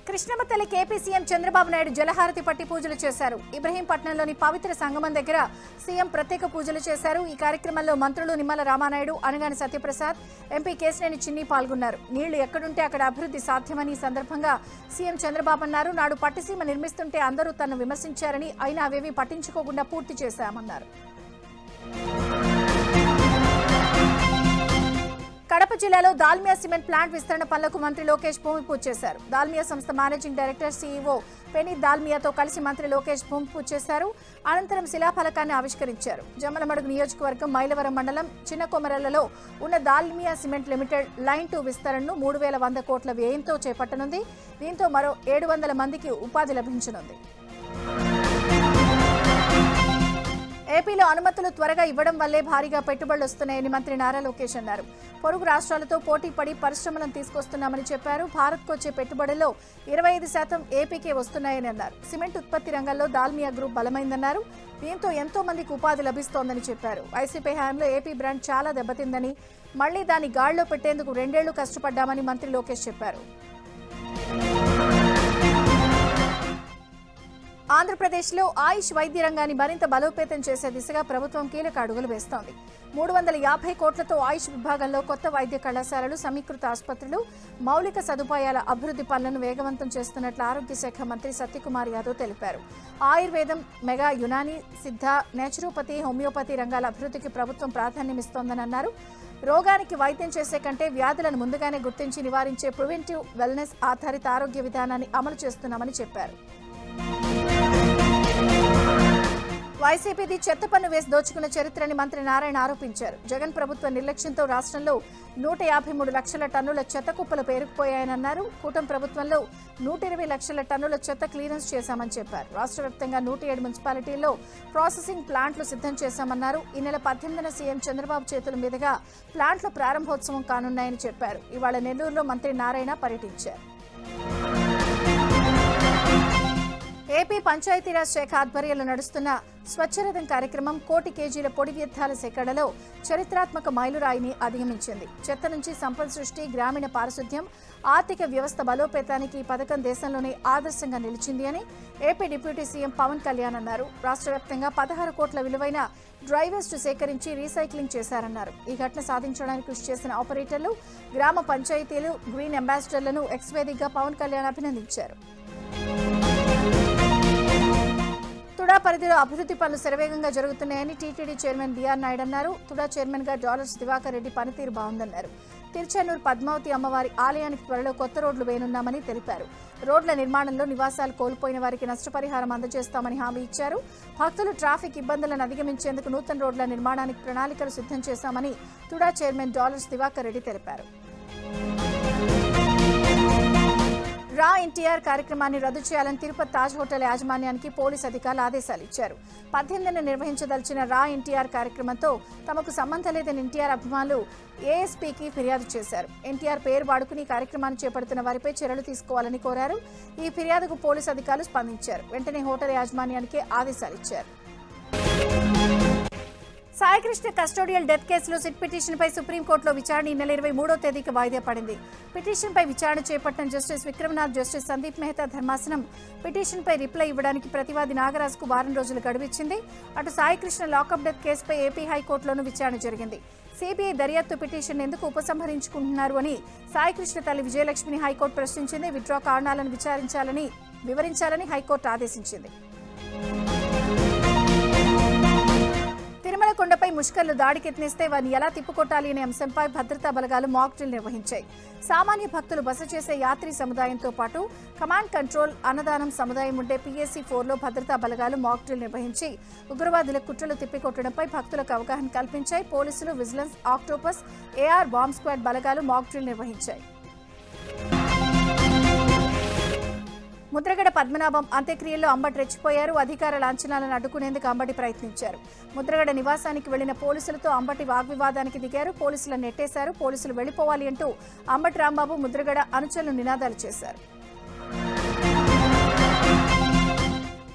కృష్ణమతల్లి KP CM Chandrababu Naidu జలహారతి పట్టి పూజలు చేశారు. ఇబ్రహీంపట్నంలోని పవిత్ర సంగమం దగ్గర సీఎం ప్రత్యేక పూజలు చేశారు. ఈ కార్యక్రమంలో మంత్రులు నిమ్మల రామానాయుడు, అనగాని సత్యప్రసాద్, ఎంపీ కేశినేని చిన్ని పాల్గొన్నారు. నీళ్లు ఎక్కడుంటే అక్కడ అభివృద్ధి సాధ్యమని ఈ సందర్భంగా సీఎం చంద్రబాబు అన్నారు. నాడు పట్టిసీమ నిర్మిస్తుంటే అందరూ తనను విమర్శించారని, అయినా అవేవి పట్టించుకోకుండా పూర్తి చేశామన్నారు. కడప జిల్లాలో దాల్మియా సిమెంట్ ప్లాంట్ విస్తరణ పనులకు మంత్రి లోకేష్ భూమి పూజ చేశారు. దాల్మియా సంస్థ మేనేజింగ్ డైరెక్టర్ సీఈఓ పెనీ దాల్మియాతో కలిసి మంత్రి లోకేష్ భూమి పూజ చేశారు. అనంతరం శిలాఫలకాన్ని ఆవిష్కరించారు. జమ్మలమడుగు నియోజకవర్గం మైలవరం మండలం చిన్నకొమరలలో ఉన్న దాల్మియా సిమెంట్ లిమిటెడ్ లైన్ 2 విస్తరణను 3,100 కోట్ల వ్యయంతో చేపట్టనుంది. దీంతో మరో 700 మందికి ఉపాధి లభించనుంది. ఏపీలో అనుమతులు త్వరగా ఇవ్వడం వల్లే భారీగా పెట్టుబడులు వస్తున్నాయని మంత్రి నారా లోకేష్ అన్నారు. పొరుగు రాష్ట్రాలతో పోటీ పడి పరిశ్రమలను తీసుకొస్తున్నామని చెప్పారు. భారత్కు వచ్చే పెట్టుబడుల్లో 25% ఏపీకే వస్తున్నాయని అన్నారు. సిమెంట్ ఉత్పత్తి రంగంలో దాల్మియా గ్రూప్ బలమైందన్నారు. దీంతో ఎంతో మందికి ఉపాధి లభిస్తోందని చెప్పారు. వైసీపీ హయాంలో ఏపీ బ్రాండ్ చాలా దెబ్బతిందని, మళ్లీ దాన్ని గాడిలో పెట్టేందుకు 2 ఏళ్లు కష్టపడ్డామని మంత్రి లోకేష్ చెప్పారు. ఆంధ్రప్రదేశ్లో ఆయుష్ వైద్య రంగాన్ని మరింత బలోపేతం చేసే దిశగా ప్రభుత్వం కీలక అడుగులు వేస్తోంది. 350 కోట్లతో ఆయుష్ విభాగంలో కొత్త వైద్య కళాశాలలు, సమీకృత ఆసుపత్రులు, మౌలిక సదుపాయాల అభివృద్ధి పనులను వేగవంతం చేస్తున్నట్లు ఆరోగ్య శాఖ మంత్రి సత్యకుమార్ యాదవ్ తెలిపారు. ఆయుర్వేదం, మెగా యునాని, సిద్ధ, నేచురోపతి, హోమియోపతి రంగాల అభివృద్ధికి ప్రభుత్వం ప్రాధాన్యమిస్తోందని అన్నారు. రోగానికి వైద్యం చేసే కంటే వ్యాధులను ముందుగానే గుర్తించి నివారించే ప్రివెంటివ్ వెల్నెస్ ఆధారిత ఆరోగ్య విధానాన్ని అమలు చేస్తున్నామని చెప్పారు. వైసీపీది చెత్త పన్ను వేసి దోచుకున్న చరిత్రని మంత్రి నారాయణ ఆరోపించారు. జగన్ ప్రభుత్వ నిర్లక్ష్యంతో రాష్ట్రంలో 153 లక్షల టన్నుల చెత్త కుప్పలు పేరుకుపోయాయని అన్నారు. కూటమి ప్రభుత్వంలో 120 లక్షల టన్నుల చెత్త క్లియరెన్స్ చేశామని చెప్పారు. రాష్ట్ర వ్యాప్తంగా 107 మున్సిపాలిటీల్లో ప్రాసెసింగ్ ప్లాంట్లు సిద్ధం చేశామన్నారు. ఈ నెల 18న సీఎం చంద్రబాబు చేతుల మీదుగా ప్లాంట్ల ప్రారంభోత్సవం కానున్నాయని చెప్పారు. ఇవాళ నెల్లూరులో మంత్రి నారాయణ పర్యటించారు. ఏపీ పంచాయతీరాజ్ శాఖ ఆధ్వర్యంలో నడుస్తున్న స్వచ్ఛరథం కార్యక్రమం 1 కోటి కేజీల పొడి వ్యర్థాల సేకరణలో చరిత్రాత్మక మైలురాయిని అధిగమించింది. చెత్త నుంచి సంపద సృష్టి, గ్రామీణ పారిశుద్ధ్యం, ఆర్థిక వ్యవస్థ బలోపేతానికి ఈ పథకం దేశంలోనే ఆదర్శంగా నిలిచింది అని AP deputy CM Pawan Kalyan అన్నారు. రాష్ట్ర వ్యాప్తంగా 16 కోట్ల విలువైన డ్రై వేస్ట్ సేకరించి రీసైక్లింగ్ చేశారన్నారు. ఈ ఘటన సాధించడానికి కృషి చేసిన ఆపరేటర్లు, గ్రామ పంచాయతీలు, గ్రీన్ అంబాసిడర్లను ఎక్స్ వేదికగా పవన్ కళ్యాణ్ అభినందించారు. తుడా పరిధిలో అభివృద్ధి పనులు శరవేగంగా జరుగుతున్నాయని టీటీడీ చైర్మన్ బీఆర్ నాయుడు అన్నారు. తుడా చైర్మన్ గా డాలర్స్ దివాకర్ రెడ్డి పనితీరు బాగుందన్నారు. తిరుచానూరు పద్మావతి అమ్మవారి ఆలయానికి త్వరలో కొత్త రోడ్లు వేయనున్నామని తెలిపారు. రోడ్ల నిర్మాణంలో నివాసాలు కోల్పోయిన వారికి నష్టపరిహారం అందజేస్తామని హామీ ఇచ్చారు. భక్తులు ట్రాఫిక్ ఇబ్బందులను అధిగమించేందుకు నూతన రోడ్ల నిర్మాణానికి ప్రణాళికలు సిద్ధం చేశామని తుడా చైర్మన్ డాలర్స్ దివాకర్ రెడ్డి తెలిపారు. రా ఎన్టీఆర్ కార్యక్రమాన్ని రద్దు చేయాలని తిరుపతి తాజ్ హోటల్ యాజమాన్యానికి పోలీసు అధికారులు ఆదేశాలు ఇచ్చారు. 18న నిర్వహించదలిచిన రా ఎన్టీఆర్ కార్యక్రమంతో తమకు సంబంధం లేదని ఎన్టీఆర్ అభిమానులు ఏఎస్పీకి ఫిర్యాదు చేశారు. ఎన్టీఆర్ పేరు వాడుకుని కార్యక్రమాన్ని చేపడుతున్న వారిపై చర్యలు తీసుకోవాలని కోరారు. ఈ ఫిర్యాదుకు పోలీసు అధికారులు స్పందించారు. వెంటనే హోటల్ యాజమాన్యానికి ఆదేశాలు ఇచ్చారు. సాయికృష్ణ కస్టోడియల్ డెత్ కేసులో సిట్ పిటిషన్పై సుప్రీంకోర్టులో విచారణ ఈ నెల 23వ తేదీకి వాయిదా పడింది. పిటిషన్పై విచారణ చేపట్టిన జస్టిస్ విక్రమ్నాథ్, జస్టిస్ సందీప్ మెహతా ధర్మాసనం పిటిషన్పై రిప్లై ఇవ్వడానికి ప్రతివాది నాగరాజుకు వారం రోజులు గడువిచ్చింది. అటు సాయికృష్ణ లాకప్ డెత్ కేసుపై ఏపీ హైకోర్టులోనూ విచారణ జరిగింది. సిబిఐ దర్యాప్తు పిటిషన్ ఎందుకు ఉపసంహరించుకుంటున్నారు అని సాయికృష్ణ తల్లి విజయలక్ష్మిని హైకోర్టు ప్రశ్నించింది. విత్డ్రా కారణాలను వివరించాలని హైకోర్టు ఆదేశించింది. తిరుమల కొండపై ముష్కర్లు దాడికెత్నిస్తే వారిని ఎలా తిప్పుకొట్టాలి అనే అంశంపై భద్రతా బలగాలు మాక్ డ్రిల్ నిర్వహించాయి. సామాన్య భక్తులు బస చేసే యాత్రి సముదాయంతో పాటు కమాండ్ కంట్రోల్, అన్నదానం సముదాయం ఉండే PSC 4లో భద్రతా బలగాలు మాక్ డ్రిల్ నిర్వహించి ఉగ్రవాదుల కుట్రలు తిప్పికొట్టడంపై భక్తులకు అవగాహన కల్పించాయి. పోలీసులు, vigilance, octopus, AR bomb squad బలగాలు మాక్ డ్రిల్ నిర్వహించాయి. ముద్రగడ పద్మనాభం అంత్యక్రియల్లో అంబటి రెచ్చిపోయారు. అధికార లాంఛనాలను అడ్డుకునేందుకు అంబటి ప్రయత్నించారు. ముద్రగడ నివాసానికి వెళ్లిన పోలీసులతో అంబటి వాగ్వివాదానికి దిగారు. పోలీసులను నెట్టేశారు. పోలీసులు వెళ్లిపోవాలి అంటూ అంబటి రాంబాబు, ముద్రగడ అనుచరులు నినాదాలు చేశారు.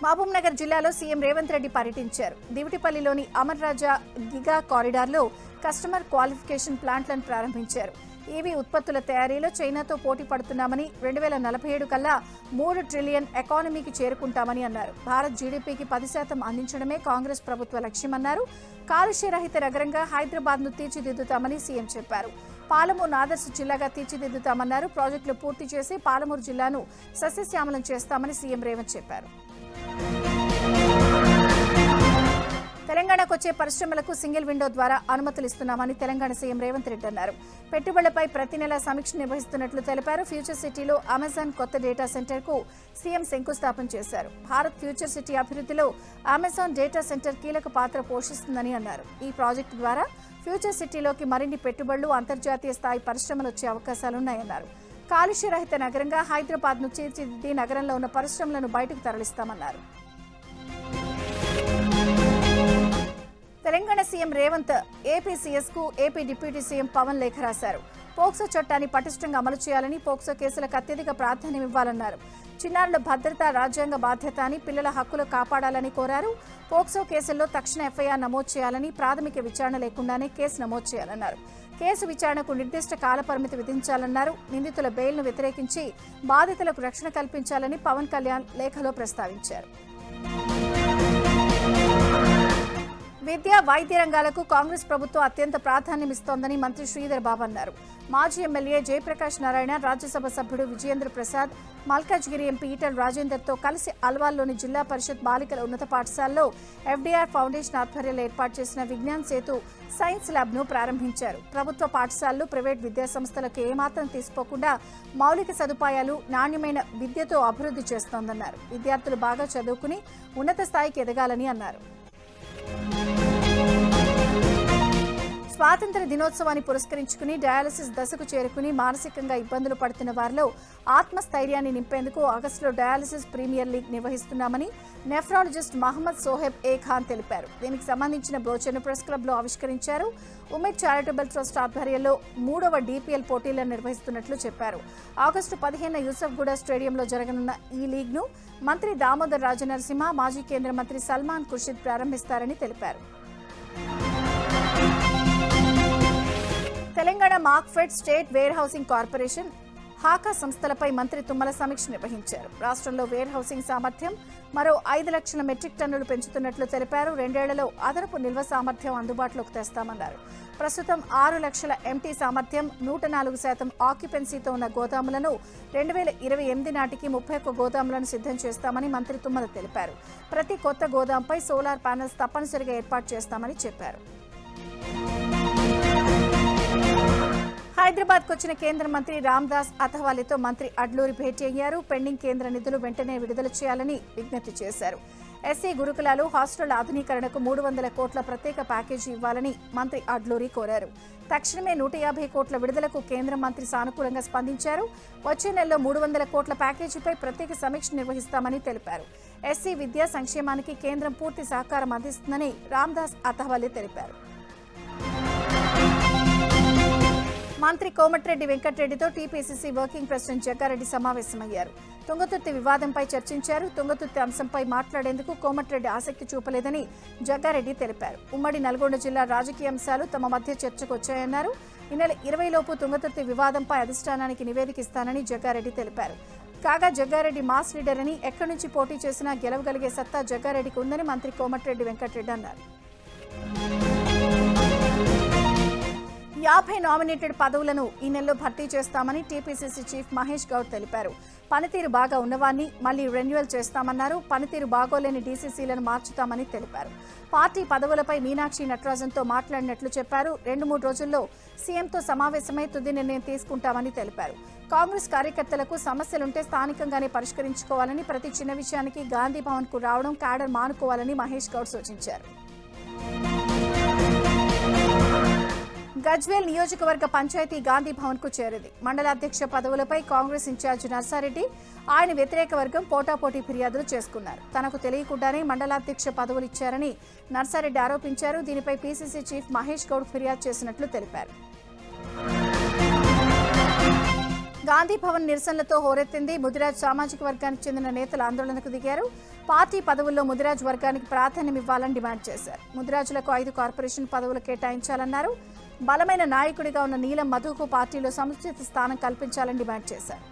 మహబూబ్ నగర్ జిల్లాలో సీఎం రేవంత్ రెడ్డి పర్యటించారు. దివిటిపల్లిలోని అమర్ రాజా గిగా కారిడార్లో కస్టమర్ క్వాలిఫికేషన్ ప్లాంట్లను ప్రారంభించారు. ఈవీ ఉత్పత్తుల తయారీలో చైనాతో పోటీ పడుతున్నామని 2047 కల్లా 3 ట్రిలియన్ ఎకానమీకి చేరుకుంటామని అన్నారు. భారత్ జీడీపీకి 10% అందించడమే కాంగ్రెస్ ప్రభుత్వ లక్ష్యమన్నారు. కాలుష్య రహిత నగరంగా హైదరాబాద్ను తీర్చిదిద్దుతామని సీఎం చెప్పారు. పాలమూరు ఆదర్శ జిల్లాగా తీర్చిదిద్దుతామన్నారు. ప్రాజెక్టులు పూర్తి చేసి పాలమూరు జిల్లాను సస్యశ్యామలం చేస్తామని సీఎం రేవంత్ చెప్పారు. తెలంగాణకు వచ్చే పరిశ్రమలకు సింగిల్ విండో ద్వారా అనుమతులు ఇస్తున్నామని తెలంగాణ సీఎం రేవంత్ రెడ్డి అన్నారు. పెట్టుబడులపై ప్రతి నెల సమీక్ష నిర్వహిస్తున్నట్లు తెలిపారు. ఫ్యూచర్ సిటీలో అమెజాన్ కొత్త డేటా సెంటర్కు సీఎం శంకుస్థాపన చేశారు. భారత్ ఫ్యూచర్ సిటీ అభివృద్ధిలో అమెజాన్ డేటా సెంటర్ కీలక పాత్ర పోషిస్తుందని అన్నారు. ఈ ప్రాజెక్టు ద్వారా ఫ్యూచర్ సిటీలోకి మరిన్ని పెట్టుబడులు, అంతర్జాతీయ స్థాయి పరిశ్రమలు వచ్చే అవకాశాలున్నాయన్నారు. కాలుష్య రహిత నగరంగా హైదరాబాద్ను తీర్చిదిద్ది నగరంలో ఉన్న పరిశ్రమలను బయటకు తరలిస్తామన్నారు. తెలంగాణ సీఎం రేవంత్ ఏపీ సీఎస్కు ఏపీ డిప్యూటీ సీఎం పవన్ లేఖ రాశారు. పోక్సో చట్టాన్ని పటిష్టంగా అమలు చేయాలని, పోక్సో కేసులకు అత్యధిక ప్రాధాన్యం ఇవ్వాలన్నారు. చిన్నారుల భద్రత రాజ్యాంగ బాధ్యత అని, పిల్లల హక్కులు కాపాడాలని కోరారు. పోక్సో కేసుల్లో తక్షణ ఎఫ్ఐఆర్ నమోదు చేయాలని, ప్రాథమిక విచారణ లేకుండానే కేసు నమోదు చేయాలన్నారు. కేసు విచారణకు నిర్దిష్ట కాలపరిమితి విధించాలన్నారు. నిందితుల బెయిల్ను వ్యతిరేకించి బాధితులకు రక్షణ కల్పించాలని పవన్ కళ్యాణ్ లేఖలో ప్రస్తావించారు. విద్య, వైద్య రంగాలకు కాంగ్రెస్ ప్రభుత్వం అత్యంత ప్రాధాన్యమిస్తోందని మంత్రి శ్రీధర్ బాబు అన్నారు. మాజీ ఎమ్మెల్యే జయప్రకాష్ నారాయణ, రాజ్యసభ సభ్యుడు విజయేంద్ర ప్రసాద్, మల్కాజ్గిరి ఎంపీ ఈటల రాజేందర్తో కలిసి అల్వాల్లోని జిల్లా పరిషత్ బాలికల ఉన్నత పాఠశాలలో ఎఫ్డీఆర్ ఫౌండేషన్ ఆధ్వర్యంలో ఏర్పాటు చేసిన విజ్ఞాన్ సేతు సైన్స్ ల్యాబ్ను ప్రారంభించారు. ప్రభుత్వ పాఠశాలలు, ప్రైవేట్ విద్యాసంస్థలకు ఏమాత్రం తీసుకోకుండా మౌలిక సదుపాయాలు, నాణ్యమైన విద్యతో అభివృద్ధి చేస్తోందన్నారు. విద్యార్థులు బాగా చదువుకుని ఉన్నత స్థాయికి ఎదగాలని అన్నారు. స్వాతంత్ర దినోత్సవాన్ని పురస్కరించుకుని డయాలసిస్ దశకు చేరుకుని మానసికంగా ఇబ్బందులు పడుతున్న వారిలో ఆత్మస్థైర్యాన్ని నింపేందుకు ఆగస్టులో డయాలసిస్ ప్రీమియర్ లీగ్ నిర్వహిస్తున్నామని నెఫ్రాలజిస్ట్ మహమ్మద్ సోహెబ్ ఏ ఖాన్ తెలిపారు. దీనికి సంబంధించిన బ్రోచర్ను ప్రెస్ క్లబ్లో ఆవిష్కరించారు. ఉమెద్ చారిటబుల్ ట్రస్ట్ ఆధ్వర్యంలో 3వ డిపిఎల్ పోటీలను నిర్వహిస్తున్నట్లు చెప్పారు. ఆగస్టు 15న యూసఫ్గూడ స్టేడియంలో జరగనున్న ఈ లీగ్ను మంత్రి దామోదర్ రాజనరసింహ, మాజీ కేంద్ర మంత్రి సల్మాన్ ఖుర్షిద్ ప్రారంభిస్తారని తెలిపారు. Telangana Markfed, state where housing corporation, HACA సంస్థలపై మంత్రి తుమ్మల సమీక్ష నిర్వహించారు. రాష్ట్రంలో వేర్ హౌసింగ్ సామర్థ్యం మరో 5 లక్షల మెట్రిక్ టన్నులు పెంచుతున్నట్లు తెలిపారు. 2 ఏళ్లలో అదనపు నిల్వ సామర్థ్యం అందుబాటులోకి తెస్తామన్నారు. ప్రస్తుతం 6 లక్షల ఎంటీ సామర్థ్యం, 104% ఆక్యుపెన్సీతో ఉన్న గోదాములను 2028 నాటికి 31 గోదాములను సిద్ధం చేస్తామని మంత్రి తుమ్మల తెలిపారు. ప్రతి కొత్త గోదాంపై సోలార్ ప్యానెల్స్ తప్పనిసరిగా ఏర్పాటు చేస్తామని చెప్పారు. హైదరాబాద్కు వచ్చిన కేంద్ర మంత్రి రామ్దాస్ అథవాలేతో మంత్రి అడ్లూరి భేటీ అయ్యారు. పెండింగ్ కేంద్ర నిధులు వెంటనే విడుదల చేయాలని విజ్ఞప్తి చేశారు. ఎస్సీ గురుకులాలు, హాస్టళ్ల ఆధునీకరణకు 300 కోట్ల ప్రత్యేక ప్యాకేజీ ఇవ్వాలని మంత్రి అడ్లూరి కోరారు. తక్షణమే 150 కోట్ల విడుదలకు కేంద్ర మంత్రి సానుకూలంగా స్పందించారు. వచ్చే నెలలో 300 కోట్ల ప్యాకేజీపై ప్రత్యేక సమీక్ష నిర్వహిస్తామని తెలిపారు. ఎస్సీ విద్యా సంక్షేమానికి కేంద్రం పూర్తి సహకారం అందిస్తుందని రామ్దాస్ అథవాలే తెలిపారు. మంత్రి కోమటిరెడ్డి వెంకటరెడ్డితో టీపీసీసీ వర్కింగ్ ప్రెసిడెంట్ జగ్గారెడ్డి సమావేశమయ్యారు. తుంగతుర్తి వివాదంపై చర్చించారు. తుంగతుర్తి అంశంపై మాట్లాడేందుకు కోమటిరెడ్డి ఆసక్తి చూపలేదని జగ్గారెడ్డి తెలిపారు. ఉమ్మడి నల్గొండ జిల్లా రాజకీయ అంశాలు తమ మధ్య చర్చకు వచ్చాయన్నారు. ఈ నెల 20 లోపు తుంగతుర్తి వివాదంపై అధిష్టానానికి నివేదిక ఇస్తానని జగ్గారెడ్డి తెలిపారు. కాగా జగ్గారెడ్డి మాస్ లీడర్ అని, ఎక్కడి నుంచి పోటీ చేసినా గెలవగలిగే సత్తా జగ్గారెడ్డికి ఉందని మంత్రి కోమటిరెడ్డి వెంకటరెడ్డి అన్నారు. 50 నామినేటెడ్ పదవులను ఈ నెలలో భర్తీ చేస్తామని టీపీసీసీ చీఫ్ మహేష్ గౌడ్ తెలిపారు. పనితీరు బాగా ఉన్నవారిని మళ్లీ రెన్యువల్ చేస్తామన్నారు. పనితీరు బాగోలేని డీసీసీలను మార్చుతామని తెలిపారు. పార్టీ పదవులపై మీనాక్షి నటరాజన్తో మాట్లాడినట్లు చెప్పారు. 2-3 రోజుల్లో సీఎంతో సమావేశమై తుది నిర్ణయం తీసుకుంటామని తెలిపారు. కాంగ్రెస్ కార్యకర్తలకు సమస్యలుంటే స్థానికంగానే పరిష్కరించుకోవాలని, ప్రతి చిన్న విషయానికి గాంధీ భవన్కు రావడం, క్యాడర్ మానుకోవాలని మహేష్ గౌడ్ సూచించారు. గజ్వేల్ నియోజకవర్గ పంచాయతీ గాంధీ భవన్ కు చేరింది. మండలాధ్యక్ష పదవులపై కాంగ్రెస్ ఇన్ఛార్జి నర్సారెడ్డి, ఆయన వ్యతిరేక వర్గం పోటాపోటీ ఫిర్యాదులు చేసుకున్నారు. తనకు తెలియకుండానే మండలాధ్యక్ష పదవులు ఇచ్చారని నర్సారెడ్డి ఆరోపించారు. దీనిపై పీసీసీ చీఫ్ మహేష్ గౌడ్ ఫిర్యాదు చేసినట్లు తెలిపారు. గాంధీ భవన్ నిరసనలతో హోరెత్తింది. ముదిరాజ్ సామాజిక వర్గానికి చెందిన నేతలు ఆందోళనకు దిగారు. పార్టీ పదవుల్లో ముదిరాజ్ వర్గానికి ప్రాధాన్యం ఇవ్వాలని డిమాండ్ చేశారు. ముదిరాజులకు 5 కార్పొరేషన్ పదవులు కేటాయించాలన్నారు. బలమైన నాయకుడిగా ఉన్న నీలం మధుకు పార్టీలో సముచిత స్థానం కల్పించాలని డిమాండ్ చేశారు.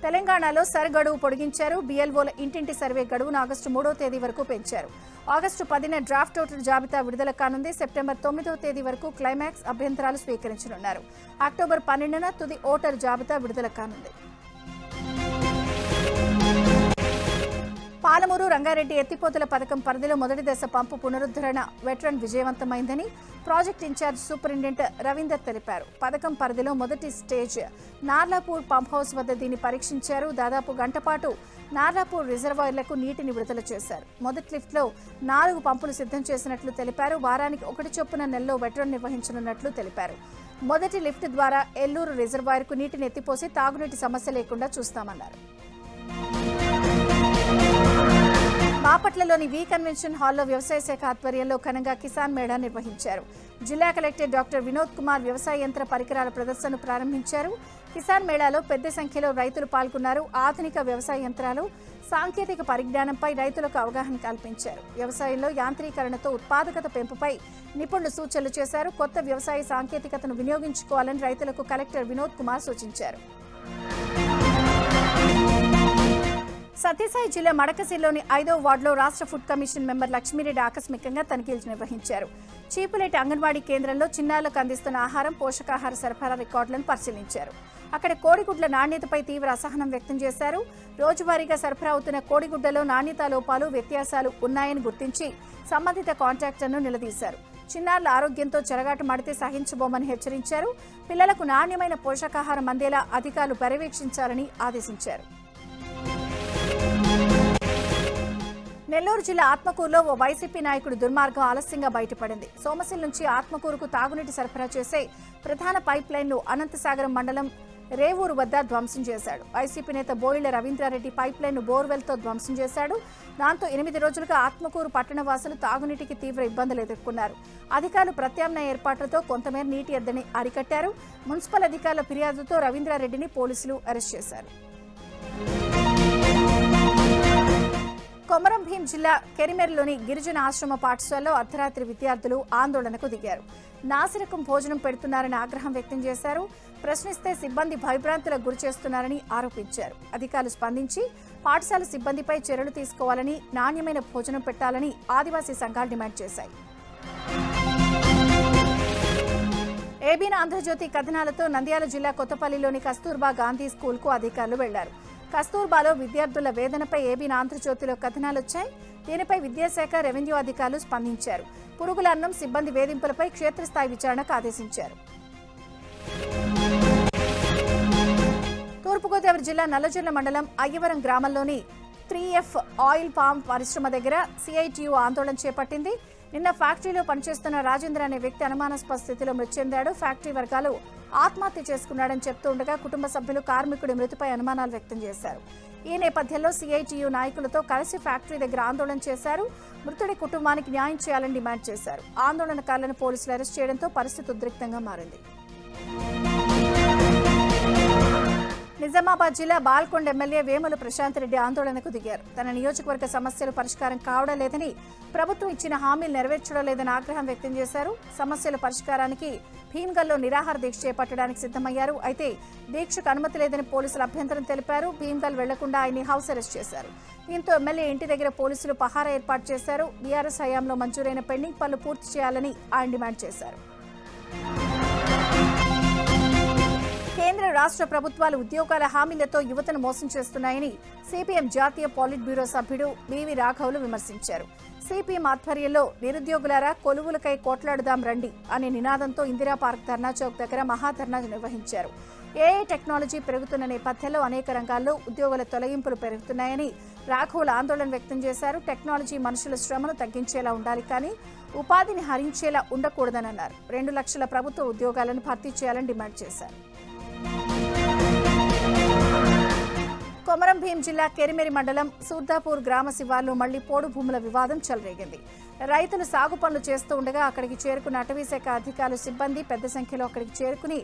తెలంగాణలో సర్ గడువు పొడిగించారు. BLOల ఇంటింటి సర్వే గడువును ఆగస్టు 3వ తేదీ వరకు పెంచారు. ఆగస్టు 10న డ్రాఫ్ట్ ఓటర్ జాబితా విడుదల కానుంది. సెప్టెంబర్ 9వ తేదీ వరకు క్లైమాక్స్ అభ్యంతరాలు స్వీకరించనున్నారు. అక్టోబర్ 12న తుది ఓటర్ జాబితా విడుదల కానుంది. పాలమూరు రంగారెడ్డి ఎత్తిపోతల పథకం పరిధిలో మొదటి దశ పంపు పునరుద్ధరణ వెటరన్ విజయవంతమైందని ప్రాజెక్ట్ ఇన్ఛార్జ్ సూపరింటెండెంట్ రవీందర్ తెలిపారు. పథకం పరిధిలో మొదటి స్టేజ్ నార్లాపూర్ పంప్ హౌస్ వద్ద దీన్ని పరీక్షించారు. దాదాపు గంట పాటు నార్లాపూర్ రిజర్వాయర్లకు నీటిని విడుదల చేశారు. మొదటి లిఫ్ట్లో 4 పంపులు సిద్ధం చేసినట్లు తెలిపారు. వారానికి 1 చొప్పున నెలలో వెటరన్ నిర్వహించనున్నట్లు తెలిపారు. మొదటి లిఫ్ట్ ద్వారా ఎల్లూరు రిజర్వాయర్కు నీటిని ఎత్తిపోసి తాగునీటి సమస్య లేకుండా చూస్తామన్నారు. బాపట్లలోని వి కన్వెన్షన్ హాల్లో వ్యవసాయ శాఖ ఆధ్వర్యంలో ఘనంగా కిసాన్ మేళా నిర్వహించారు. జిల్లా కలెక్టర్ డాక్టర్ వినోద్ కుమార్ వ్యవసాయ యంత్ర పరికరాల ప్రదర్శనను ప్రారంభించారు. కిసాన్ మేళాలో పెద్ద సంఖ్యలో రైతులు పాల్గొన్నారు. ఆధునిక వ్యవసాయ యంత్రాలు, సాంకేతిక పరిజ్ఞానంపై రైతులకు అవగాహన కల్పించారు. వ్యవసాయంలో యాంత్రీకరణతో ఉత్పాదకత పెంపుపై నిపుణులు సూచనలు చేశారు. కొత్త వ్యవసాయ సాంకేతికతను వినియోగించుకోవాలని రైతులకు కలెక్టర్ వినోద్ కుమార్ సూచించారు. సత్యసాయి జిల్లా మడకసిరిలోని 5వ వార్డులో రాష్ట్ర ఫుడ్ కమిషన్ మెంబర్ లక్ష్మీరెడ్డి ఆకస్మికంగా తనిఖీలు నిర్వహించారు. చీపులేటి అంగన్వాడీ కేంద్రంలో చిన్నారులకు అందిస్తున్న ఆహారం, పోషకాహార సరఫరా రికార్డులను పరిశీలించారు. అక్కడ కోడిగుడ్ల నాణ్యతపై తీవ్ర అసహనం వ్యక్తం చేశారు. రోజువారీగా సరఫరా అవుతున్న కోడిగుడ్లలో నాణ్యతా లోపాలు, వ్యత్యాసాలు ఉన్నాయని గుర్తించి సంబంధిత కాంట్రాక్టర్ను నిలదీశారు. చిన్నారుల ఆరోగ్యంతో చెలగాటమాడితే సహించబోమని హెచ్చరించారు. పిల్లలకు నాణ్యమైన పోషకాహారం అందేలా అధికారులు పర్యవేక్షించాలని ఆదేశించారు. నెల్లూరు జిల్లా ఆత్మకూరులో ఓ వైసీపీ నాయకుడు దుర్మార్గం ఆలస్యంగా బయటపడింది. సోమశిల నుంచి ఆత్మకూరుకు తాగునీటి సరఫరా చేసే ప్రధాన పైప్ లైన్ను అనంతసాగరం మండలం రేవూరు వద్ద ధ్వంసం చేశాడు. వైసీపీ నేత బోయిళ్ల రవీంద్రారెడ్డి పైప్ లైన్ను బోర్వెల్తో ధ్వంసం చేశాడు. దాంతో 8 రోజులుగా ఆత్మకూరు పట్టణవాసులు తాగునీటికి తీవ్ర ఇబ్బందులు ఎదుర్కొన్నారు. అధికారులు ప్రత్యామ్నాయ ఏర్పాట్లతో కొంతమేర నీటి ఎద్దడిని అరికట్టారు. మున్సిపల్ అధికారుల ఫిర్యాదుతో రవీంద్రారెడ్డిని పోలీసులు అరెస్ట్ చేశారు. కొమరం భీం జిల్లా కెరిమెర్లోని గిరిజన ఆశ్రమ పాఠశాలలో అర్ధరాత్రి విద్యార్థులు ఆందోళనకు దిగారు. నాసిరకం భోజనం పెడుతున్నారని ఆగ్రహం వ్యక్తం చేశారు. ప్రశ్నిస్తే సిబ్బంది భయభ్రాంతులకు గురి చేస్తున్నారని ఆరోపించారు. అధికారులు స్పందించి పాఠశాల సిబ్బందిపై చర్యలు తీసుకోవాలని, నాణ్యమైన భోజనం పెట్టాలని ఆదివాసీ సంఘాలు డిమాండ్ చేశాయి. ఏబీన ఆంధ్రజ్యోతి కథనాలతో నంద్యాల జిల్లా కొత్తపల్లిలోని కస్తూర్బా గాంధీ స్కూల్కు అధికారులు వెళ్లారు. కస్తూర్బాలో విద్యార్థుల వేదనపై ఏబీన ఆంధ్రజ్యోతిలో కథనాలొచ్చాయి. దీనిపై విద్యాశాఖ, రెవెన్యూ అధికారులు స్పందించారు. పురుగుల అన్నం సిబ్బంది వేధింపులపై క్షేత్రస్థాయి విచారణకు ఆదేశించారు. తూర్పుగోదావరి జిల్లా నల్లజర్ల మండలం అయ్యవరం గ్రామంలోని 3F ఆయిల్ పామ్ పరిశ్రమ దగ్గర CITU ఆందోళన చేపట్టింది. నిన్న ఫ్యాక్టరీలో పనిచేస్తున్న రాజేంద్ర అనే వ్యక్తి అనుమానాస్పద స్థితిలో మృతి చెందాడు. ఫ్యాక్టరీ వర్గాలు ఆత్మహత్య చేసుకున్నాడని చెప్తూ ఉండగా కుటుంబ సభ్యులు కార్మికుడి మృతిపై అనుమానాలు వ్యక్తం చేశారు. ఈ నేపథ్యంలో CITU నాయకులతో కలిసి ఫ్యాక్టరీ దగ్గర ఆందోళన చేశారు. మృతుడి కుటుంబానికి న్యాయం చేయాలని డిమాండ్ చేశారు. ఆందోళనకారులను పోలీసులు అరెస్ట్ చేయడంతో పరిస్థితి ఉద్రిక్తంగా మారింది. నిజామాబాద్ జిల్లా బాల్కొండ ఎమ్మెల్యే వేముల ప్రశాంత్ రెడ్డి ఆందోళనకు దిగారు. తన నియోజకవర్గ సమస్యలు పరిష్కారం కావడం లేదని, ప్రభుత్వం ఇచ్చిన హామీలు నెరవేర్చడం లేదని ఆగ్రహం వ్యక్తం చేశారు. సమస్యల పరిష్కారానికి భీమ్గల్లో నిరాహార దీక్ష చేపట్టడానికి సిద్ధమయ్యారు. అయితే దీక్షకు అనుమతి లేదని పోలీసులు అభ్యంతరం తెలిపారు. భీమ్గల్ వెళ్లకుండా ఆయన్ని హౌస్ అరెస్ట్ చేశారు. దీంతో ఎమ్మెల్యే ఇంటి దగ్గర పోలీసులు పహారా ఏర్పాటు చేశారు. బీఆర్ఎస్ హయాంలో మంజూరైన పెండింగ్ పనులు పూర్తి చేయాలని ఆయన డిమాండ్ చేశారు. కేంద్ర రాష్ట్ర ప్రభుత్వాలు ఉద్యోగాల హామీలతో యువతను మోసం చేస్తున్నాయని సిపిఎం జాతీయ పాలిట్ బ్యూరో సభ్యుడు బివి రాఘవులు విమర్శించారు. సిపిఎం ఆధ్వర్యంలో నిరుద్యోగులారా కొలువులకై కోట్లాడుదాం రండి అనే నినాదంతో ఇందిరా పార్క్ ధర్నా చౌక్ దగ్గర మహాధర్నా నిర్వహించారు. ఏఐ టెక్నాలజీ పెరుగుతున్న నేపథ్యంలో అనేక రంగాల్లో ఉద్యోగుల తొలగింపులు పెరుగుతున్నాయని రాఘవులు ఆందోళన వ్యక్తం చేశారు. టెక్నాలజీ మనుషుల శ్రమను తగ్గించేలా ఉండాలి, కానీ ఉపాధిని హరించేలా ఉండకూడదని అన్నారు. 2 లక్షల ప్రభుత్వ ఉద్యోగాలను భర్తీ చేయాలని డిమాండ్ చేశారు. కొమరం భీం జిల్లా కెరిమెరి మండలం సూర్దాపూర్ గ్రామ శివార్లో మళ్లీ పోడు భూముల వివాదం చెలరేగింది. రైతులు సాగు పనులు చేస్తూ ఉండగా అక్కడికి చేరుకున్న అటవీశాఖ అధికారులు, సిబ్బంది పెద్ద సంఖ్యలో అక్కడికి చేరుకుని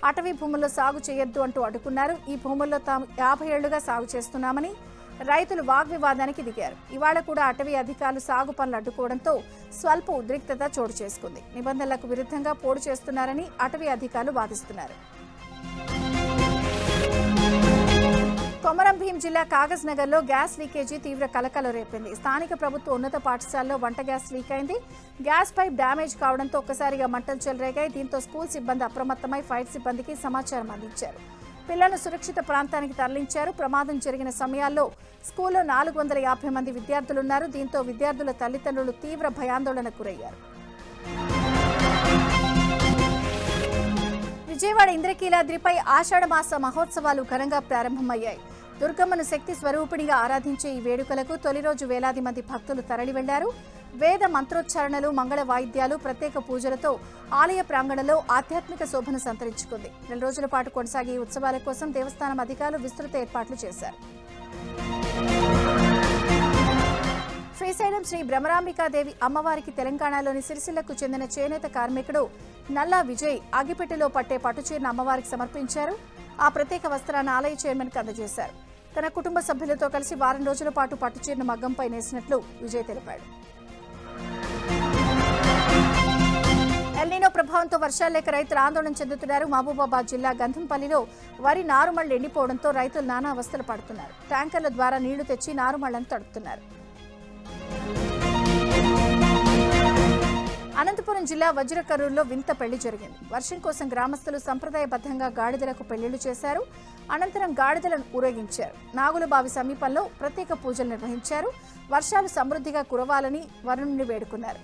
అటవీ భూముల్లో సాగు చేయొద్దు అంటూ అడ్డుకున్నారు. ఈ భూముల్లో తాము 50 ఏళ్లుగా సాగు చేస్తున్నామని, రైతులు వాగ్వివాదానికి దిగారు. ఇవాళ కూడా అటవీ అధికారులు సాగు పనులు అడ్డుకోవడంతో స్వల్ప ఉద్రిక్తత చోటు చేసుకుంది. నిబంధనలకు విరుద్ధంగా పోడు చేస్తున్నారని అటవీ అధికారులు వాదిస్తున్నారు. కొమరం భీం జిల్లా కాగజ్ నగర్ లో గ్యాస్ లీకేజీ తీవ్ర కలకలం రేపింది. స్థానిక ప్రభుత్వ ఉన్నత పాఠశాలలో వంట గ్యాస్ లీక్ అయింది. గ్యాస్ పైప్ డ్యామేజ్ కావడంతో ఒక్కసారిగా మంటలు చెలరేగాయి. దీంతో స్కూల్ సిబ్బంది అప్రమత్తమై ఫైర్ సిబ్బందికి సమాచారం అందించారు. పిల్లలను సురక్షిత ప్రాంతానికి తరలించారు. ప్రమాదం జరిగిన సమయాల్లో స్కూల్లో 450 మంది విద్యార్థులున్నారు. దీంతో విద్యార్థుల తల్లిదండ్రులు తీవ్ర భయాందోళనకు గురయ్యారు. విజయవాడ ఇంద్రకీలాద్రిపై ఆషాఢమాస మహోత్సవాలు ఘనంగా ప్రారంభమయ్యాయి. దుర్గమ్మను శక్తి స్వరూపిణిగా ఆరాధించే ఈ వేడుకలకు తొలి రోజు వేలాది మంది భక్తులు తరలి వెళ్లారు. వేద మంత్రోచ్చారణలు, మంగళ వాయిద్యాలు, ప్రత్యేక పూజలతో ఆలయ ప్రాంగణంలో ఆధ్యాత్మిక శోభను సంతరించుకుంది. 4 రోజుల పాటు కొనసాగే ఈ ఉత్సవాల కోసం దేవస్థానం అధికారులు విస్తృత ఏర్పాట్లు చేశారు. శ్రీశైలం శ్రీ భ్రమరాంబికాదేవి అమ్మవారికి తెలంగాణలోని సిరిసిల్లకు చెందిన చేనేత కార్మికుడు నల్లా విజయ్ అగిపెట్టెలో పట్టే పట్టుచీరను అమ్మవారికి సమర్పించారు. ఆ ప్రత్యేక వస్త్రాన్ని ఆలయ చైర్మన్కి అందజేశారు. తన కుటుంబ సభ్యులతో కలిసి వారం రోజుల పాటు పట్టుచీరను మగ్గంపై నేసినట్లు విజయ్ తెలిపాడు. ఎల్నినో ప్రభావంతో వర్షాలు లేక రైతులు ఆందోళన చెందుతున్నారు. మహబూబాబాద్ జిల్లా గంధంపల్లిలో వరి నారుమళ్లు ఎండిపోవడంతో రైతులు నానా అవస్థలు పడుతున్నారు. ట్యాంకర్ల ద్వారా నీళ్లు తెచ్చి నారుమళ్లను తడుపుతున్నారు. అనంతపురం జిల్లా వజ్రకరూరులో వింత పెళ్లి జరిగింది. వర్షం కోసం గ్రామస్తులు సంప్రదాయబద్ధంగా గాడిదలకు పెళ్లిళ్లు చేశారు. అనంతరం గాడిదలను ఊరేగించారు. నాగులబావి సమీపంలో ప్రత్యేక పూజలు నిర్వహించారు. వర్షాలు సమృద్ధిగా కురవాలని వరుణుని వేడుకున్నారు.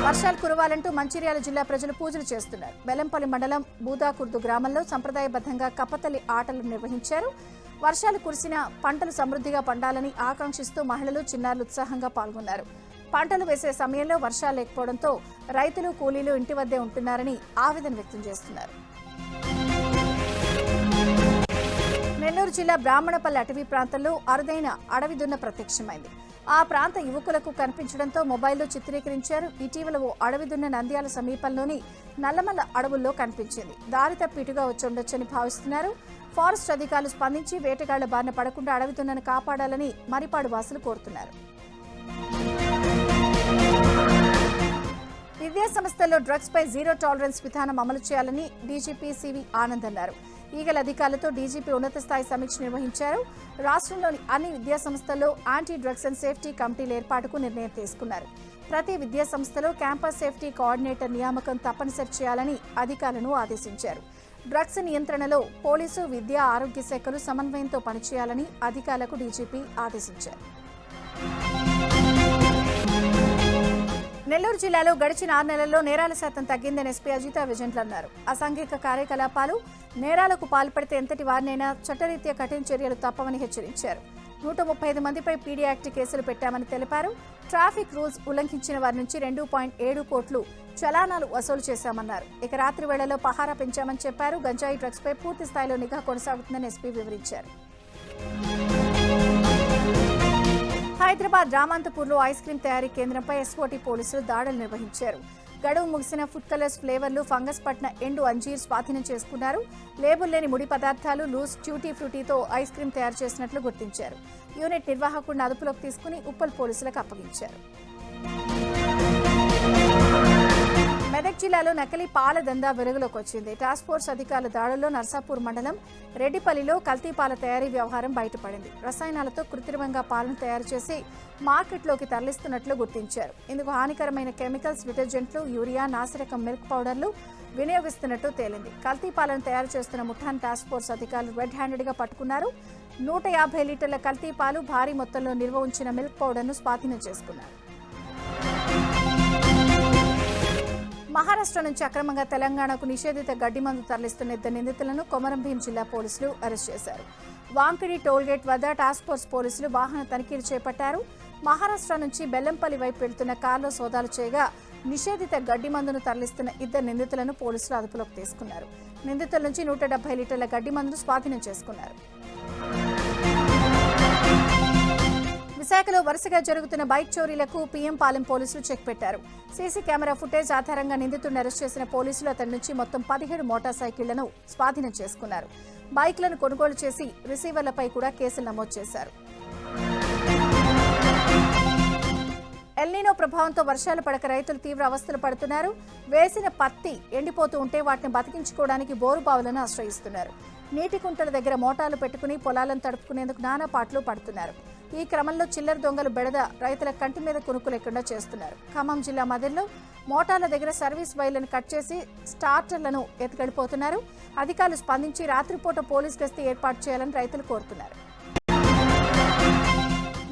వర్షాలు కురవాలంటూ మంచిర్యాల జిల్లా ప్రజలు పూజలు చేస్తున్నారు. బెల్లంపల్లి మండలం బూదాకుర్దు గ్రామంలో సంప్రదాయబద్ధంగా కప్పతల్లి ఆటలు నిర్వహించారు. వర్షాలు కురిసిన పంటలు సమృద్ధిగా పండాలని ఆకాంక్షిస్తూ మహిళలు, చిన్నారులు ఉత్సాహంగా పాల్గొన్నారు. పంటలు వేసే సమయంలో వర్షాలు లేకపోవడంతో రైతులు, కూలీలు ఇంటి వద్దే ఉంటున్నారని ఆవేదన వ్యక్తం చేస్తున్నారు. నెల్లూరు జిల్లా బ్రాహ్మణపల్లి అటవీ ప్రాంతంలో అరుదైన అడవి దున్న ప్రత్యక్షమైంది. ఆ ప్రాంత యువకులకు కనిపించడంతో మొబైల్లో చిత్రీకరించారు. ఇటీవల ఓ అడవి దున్న నంద్యాల సమీపంలోని నల్లమల్ల అడవుల్లో కనిపించింది. దారి తప్పి ఇటుగా వచ్చి ఉండొచ్చని భావిస్తున్నారు. ఫారెస్ట్ అధికారులు స్పందించి వేటగాళ్ల బారిన పడకుండా అడవి దున్నను కాపాడాలని మరిపాడు వాసులు కోరుతున్నారు. విద్యా సంస్థల్లో డ్రగ్స్ పై జీరో టాలరెన్స్ విధానం అమలు చేయాలని డీజీపీ సివి ఆనంద్ అన్నారు. ఈగల అధికారులతో డీజీపీ ఉన్నత స్థాయి సమీక్ష నిర్వహించారు. రాష్ట్రంలోని అన్ని విద్యా సంస్థల్లో యాంటీ డ్రగ్స్ అండ్ సేఫ్టీ కమిటీల ఏర్పాటుకు నిర్ణయం తీసుకున్నారు. ప్రతి విద్యా సంస్థలో క్యాంపస్ సేఫ్టీ కోఆర్డినేటర్ నియామకం తప్పనిసరి చేయాలని అధికారులను ఆదేశించారు. డ్రగ్స్ నియంత్రణలో పోలీసు, విద్యా, ఆరోగ్య శాఖలు సమన్వయంతో పనిచేయాలని అధికారులకు డీజీపీ ఆదేశించారు. నెల్లూరు జిల్లాలో గడిచిన 6 నెలల్లో నేరాల శాతం తగ్గిందని ఎస్పీ అజితా విజయంట్లు అన్నారు. అసాంఘిక కార్యకలాపాలు, నేరాలకు పాల్పడితే ఎంతటి వారినైనా చట్టరీత్యా కఠిన చర్యలు తప్పవని హెచ్చరించారు. 135 మందిపై పీడీ యాక్ట్ కేసులు పెట్టామని తెలిపారు. ట్రాఫిక్ రూల్స్ ఉల్లంఘించిన వారి నుంచి 2.7 కోట్లు చలానాలు వసూలు చేశామన్నారు. ఇక రాత్రి వేళల్లో పహారా పెంచామని చెప్పారు. గంజాయి డ్రగ్స్ పై పూర్తి స్థాయిలో నిఘా కొనసాగుతుందని ఎస్పీ వివరించారు. హైదరాబాద్ రామంతపూర్లో ఐస్ క్రీం తయారీ కేంద్రంపై ఎస్ఓటీ పోలీసులు దాడులు నిర్వహించారు. గడువు ముగిసిన ఫుడ్ కలర్స్ ఫ్లేవర్లు, ఫంగస్ పట్టిన ఎండు అంజీర్ స్వాధీనం చేసుకున్నారు. లేబుల్ లేని ముడి పదార్థాలు, లూస్, ట్యూటీ ఫ్రూటీతో ఐస్ క్రీం తయారు చేసినట్లు గుర్తించారు. యూనిట్ నిర్వాహకుడిని అదుపులోకి తీసుకుని ఉప్పల్ పోలీసులకు అప్పగించారు. మెదక్ జిల్లాలో నకిలీ పాల దందా వెలుగులోకి వచ్చింది. టాస్క్ ఫోర్స్ అధికారుల దాడుల్లో నర్సాపూర్ మండలం రెడ్డిపల్లిలో కల్తీ పాల తయారీ వ్యవహారం బయటపడింది. రసాయనాలతో కృత్రిమంగా పాలను తయారు చేసి మార్కెట్లోకి తరలిస్తున్నట్లు గుర్తించారు. ఇందుకు హానికరమైన కెమికల్స్, డిటర్జెంట్లు, యూరియా, నాసిరకం మిల్క్ పౌడర్లు వినియోగిస్తున్నట్టు తేలింది. కల్తీ పాలను తయారు చేస్తున్న ముఠాన్ టాస్క్ ఫోర్స్ అధికారులు రెడ్ హ్యాండెడ్గా పట్టుకున్నారు. 150 లీటర్ల కల్తీ పాలు, భారీ మొత్తంలో నిల్వ ఉంచిన మిల్క్ పౌడర్ను స్వాధీనం చేసుకున్నారు. మహారాష్ట్ర నుంచి అక్రమంగా తెలంగాణకు నిషేధిత గడ్డి మందు తరలిస్తున్న 2 నిందితులను కొమరం భీం జిల్లా పోలీసులు అరెస్ట్ చేశారు. వాంకిడి టోల్గేట్ వద్ద టాస్క్ ఫోర్స్ పోలీసులు వాహన తనిఖీలు చేపట్టారు. మహారాష్ట్ర నుంచి బెల్లంపల్లి వైపు వెళ్తున్న కారులో సోదాలు చేయగా నిషేధిత గడ్డి మందును తరలిస్తున్న 2 నిందితులను పోలీసులు అదుపులోకి తీసుకున్నారు. నిందితుల నుంచి 170 లీటర్ల గడ్డి మందును స్వాధీనం చేసుకున్నారు. విశాఖలో వరుసగా జరుగుతున్న బైక్ చోరీలకు పీఎం పాలెం పోలీసులు చెక్ పెట్టారు. సీసీ కెమెరా ఫుటేజ్ ఆధారంగా నిందితుడిని అరెస్ట్ చేసిన పోలీసులు అతడి నుంచి మొత్తం 17 మోటార్ సైకిళ్లను స్వాధీనం చేసుకున్నారు. బైక్లను కొనుగోలు చేసి రిసీవర్లపై కూడా కేసులు నమోదు చేశారు. ఎల్నినో ప్రభావంతో వర్షాలు పడక రైతులు తీవ్ర అవస్థలు పడుతున్నారు. వేసిన పత్తి ఎండిపోతూ ఉంటే వాటిని బతికించుకోవడానికి బోరుబావులను ఆశ్రయిస్తున్నారు. నీటి కుంటల దగ్గర మోటార్లు పెట్టుకుని పొలాలను తడుపుకునేందుకు నానా పాటలు పడుతున్నారు. ఈ క్రమంలో చిల్లర దొంగలు బెడద రైతుల కంటి మీద కునుకు లేకుండా చేస్తున్నారు. ఖమ్మం జిల్లా మదిర్లో మోటార్ల దగ్గర సర్వీస్ వైర్లను కట్ చేసి స్టార్టర్లను ఎత్తుకెళ్లిపోతున్నారు. అధికారులు స్పందించి రాత్రిపూట పోలీస్ గస్తీ ఏర్పాటు చేయాలని రైతులు కోరుతున్నారు.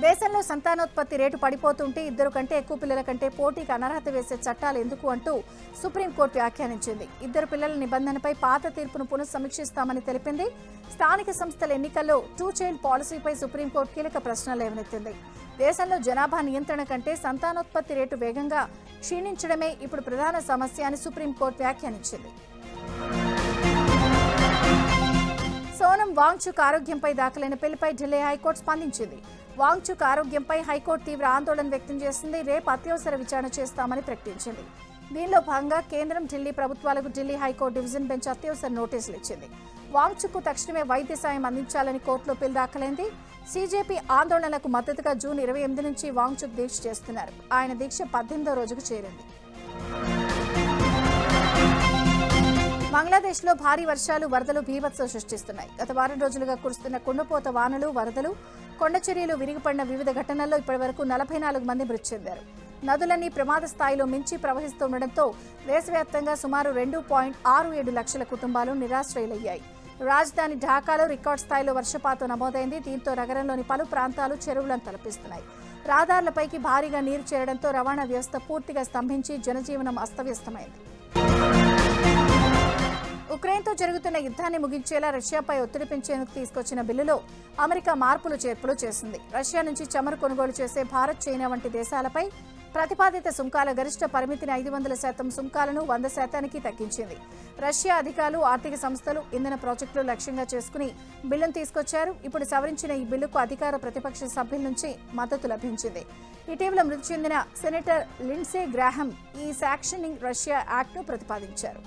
దేశంలో సంతానోత్పత్తి రేటు పడిపోతుంటే 2 కంటే ఎక్కువ పిల్లల కంటే పోటీకి అనర్హత వేసే చట్టాలు ఎందుకు అంటూ సుప్రీంకోర్టు వ్యాఖ్యానించింది. 2 పిల్లల నిబంధనపై పాత తీర్పును పునఃసమీక్షిస్తామని తెలిపింది. స్థానిక సంస్థల ఎన్నికల్లో 2 చైల్డ్ పాలసీపై సుప్రీంకోర్టు కీలక ప్రశ్నలు లేవనెత్తింది. దేశంలో జనాభా నియంత్రణ కంటే సంతానోత్పత్తి రేటు వేగంగా క్షీణించడమే ఇప్పుడు ప్రధాన సమస్య అని సుప్రీంకోర్టు వ్యాఖ్యానించింది. సోనం వాంగ్చుక్ ఆరోగ్యంపై దాఖలైన పిల్పై ఢిల్లీ హైకోర్టు స్పందించింది. వాంగ్చుక్ ఆరోగ్యంపై హైకోర్టు తీవ్ర ఆందోళన వ్యక్తం చేసింది. రేపు అత్యవసర విచారణ చేస్తామని ప్రకటించింది. దీనిలో భాగంగా కేంద్రం, ఢిల్లీ ప్రభుత్వాలకు ఢిల్లీ హైకోర్టు డివిజన్ బెంచ్ అత్యవసర నోటీసులు ఇచ్చింది. వాంగ్చుక్ తక్షణమే వైద్య సాయం అందించాలని కోర్టులో పిల్ దాఖలైంది. సీజేపీ ఆందోళనలకు మద్దతుగా జూన్ 28 నుంచి వాంగ్చుక్ దీక్ష చేస్తున్నారు. ఆయన దీక్ష 18వ రోజుకు చేరింది. బంగ్లాదేశ్లో భారీ వర్షాలు, వరదలు బీభత్సం సృష్టిస్తున్నాయి. గత వారం రోజులుగా కురుస్తున్న కుండపోత వానలు, వరదలు, కొండచర్యలు విరిగిపడిన వివిధ ఘటనల్లో ఇప్పటివరకు 44 మంది మృతి చెందారు. నదులన్నీ ప్రమాద స్థాయిలో మించి ప్రవహిస్తుండటంతో దేశవ్యాప్తంగా సుమారు 2.67 లక్షల కుటుంబాలు నిరాశ్రయులయ్యాయి. రాజధాని ఢాకాలో రికార్డు స్థాయిలో వర్షపాతం నమోదైంది. దీంతో నగరంలోని పలు ప్రాంతాలు చెరువులను తలపిస్తున్నాయి. రహదారులపైకి భారీగా నీరు చేరడంతో రవాణా వ్యవస్థ పూర్తిగా స్తంభించి జనజీవనం అస్తవ్యస్తమైంది. ఉక్రెయిన్తో జరుగుతున్న యుద్ధాన్ని ముగించేలా రష్యాపై ఒత్తిడి పెంచేందుకు తీసుకొచ్చిన బిల్లులో అమెరికా మార్పులు చేర్పులు చేసింది. రష్యా నుంచి చమురు కొనుగోలు చేసే భారత్, చైనా వంటి దేశాలపై ప్రతిపాదిత సుంకాల గరిష్ట పరిమితిని 500% సుంకాలను 100%కి తగ్గించింది. రష్యా అధికారులు, ఆర్థిక సంస్థలు ఇంధన ప్రాజెక్టులు లక్ష్యంగా చేసుకుని బిల్లును తీసుకొచ్చారు. ఇప్పుడు సవరించిన ఈ బిల్లుకు అధికార, ప్రతిపక్ష సభ్యుల నుంచి మద్దతు లభించింది. ఇటీవల మృతి చెందిన సెనేటర్ లిండ్సే గ్రాహం ఈ శాంక్షనింగ్ రష్యా యాక్ట్ను ప్రతిపాదించారు.